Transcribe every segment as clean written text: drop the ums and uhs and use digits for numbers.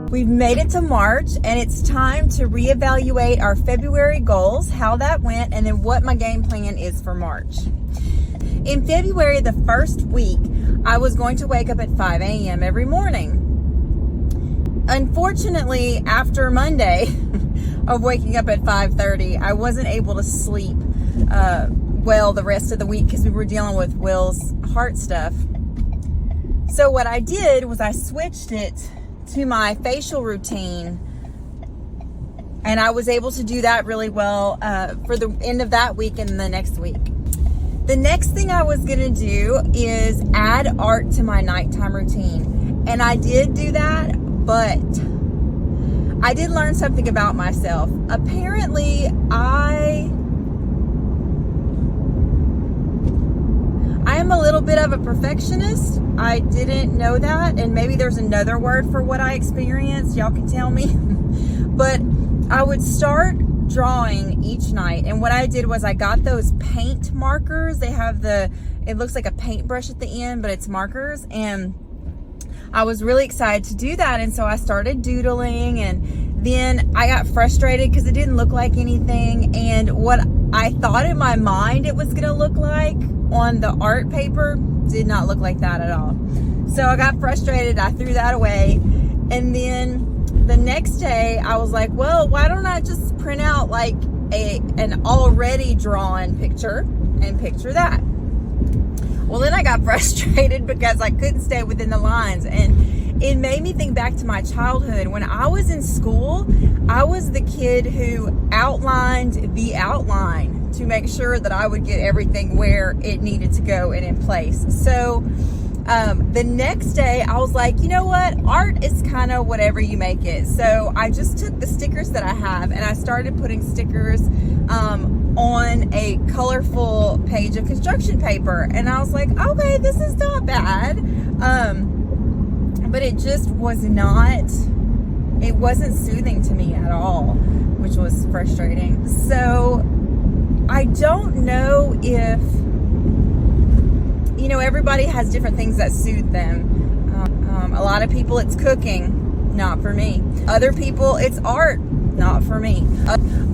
We've made it to March, and it's time to reevaluate our February goals, how that went, and then what my game plan is for March. In February, the first week, I was going to wake up at 5 a.m. every morning. Unfortunately, after Monday of waking up at 5:30, I wasn't able to sleep well the rest of the week because we were dealing with Will's heart stuff. So what I did was I switched it to my facial routine, and I was able to do that really well for the end of that week and the next week. The next thing I was gonna do is add art to my nighttime routine, and I did do that, but I did learn something about myself. Apparently, I am a little bit of a perfectionist. I didn't know that, and maybe there's another word for what I experienced. Y'all can tell me. But I would start drawing each night, and what I did was I got those paint markers. They have it looks like a paintbrush at the end, but it's markers, and I was really excited to do that, and so I started doodling, and then I got frustrated because it didn't look like anything, and what I thought in my mind it was gonna look like on the art paper did not look like that at all. So I got frustrated, I threw that away, and then the next day I was like, well, why don't I just print out like an already drawn picture and picture that? Well, then I got frustrated because I couldn't stay within the lines, and it made me think back to my childhood. When I was in school, I was the kid who outlined the outline to make sure that I would get everything where it needed to go and in place. So the next day I was like, you know what? Art is kind of whatever you make it. So I just took the stickers that I have and I started putting stickers on a colorful page of construction paper. And I was like, okay, this is not bad. But it just was not, it wasn't soothing to me at all, which was frustrating. So I don't know if, everybody has different things that soothe them. A lot of people, it's cooking, not for me. Other people, it's art, not for me.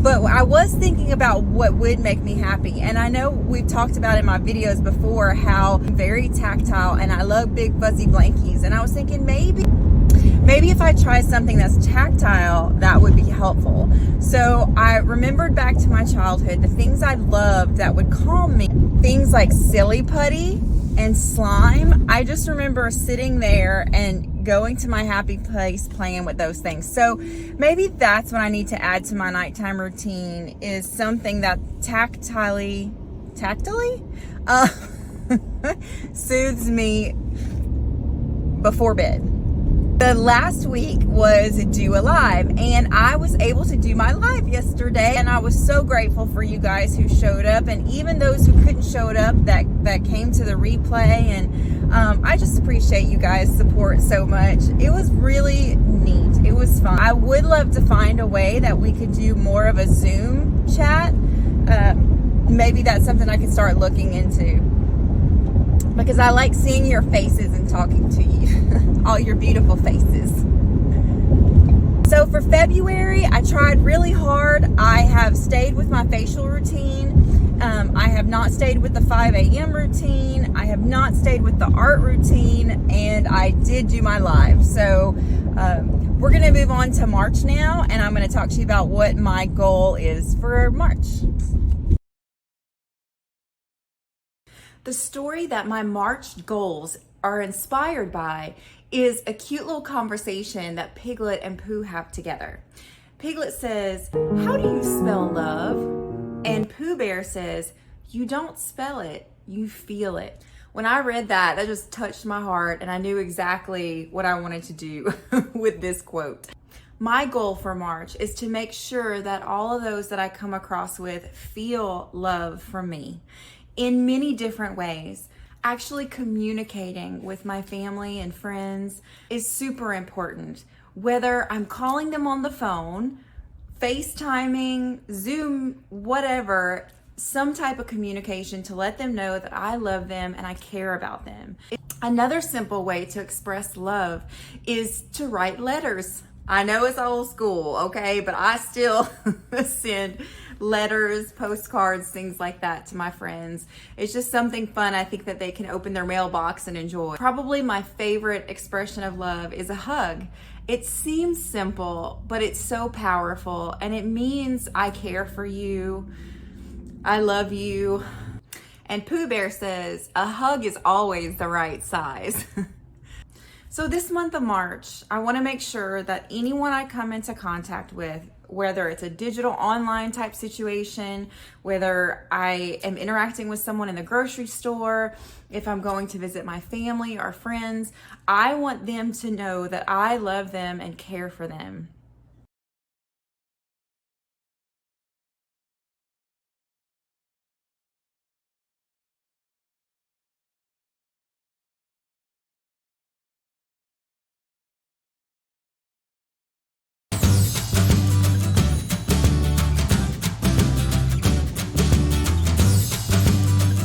But I was thinking about what would make me happy. And I know we've talked about in my videos before how I'm very tactile and I love big fuzzy blankies. And I was thinking maybe if I try something that's tactile, that would be helpful. So I remembered back to my childhood, the things I loved that would calm me. Things like silly putty and slime. I just remember sitting there and going to my happy place playing with those things. So maybe that's what I need to add to my nighttime routine, is something that tactily soothes me before bed. The last week was Do a Live, and I was able to do my live yesterday, and I was so grateful for you guys who showed up, and even those who couldn't show up that came to the replay, and I just appreciate you guys' support so much. It was really neat. It was fun. I would love to find a way that we could do more of a Zoom chat. Maybe that's something I could start looking into, because I like seeing your faces and talking to you, all your beautiful faces. So for February, I tried really hard. I have stayed with my facial routine. I have not stayed with the 5 a.m. routine. I have not stayed with the art routine, and I did do my live. So we're gonna move on to March now, and I'm gonna talk to you about what my goal is for March. The story that my March goals are inspired by is a cute little conversation that Piglet and Pooh have together. Piglet says, "How do you spell love?" And Pooh Bear says, "You don't spell it, you feel it." When I read that, that just touched my heart, and I knew exactly what I wanted to do with this quote. My goal for March is to make sure that all of those that I come across with feel love from me in many different ways. Actually communicating with my family and friends is super important. Whether I'm calling them on the phone, FaceTiming, Zoom, whatever, some type of communication to let them know that I love them and I care about them. Another simple way to express love is to write letters. I know it's old school, okay, but I still send letters, postcards, things like that to my friends. It's just something fun I think that they can open their mailbox and enjoy. Probably my favorite expression of love is a hug. It seems simple, but it's so powerful, and it means I care for you, I love you. And Pooh Bear says, a hug is always the right size. So this month of March, I want to make sure that anyone I come into contact with, whether it's a digital online type situation, whether I am interacting with someone in the grocery store, if I'm going to visit my family or friends, I want them to know that I love them and care for them.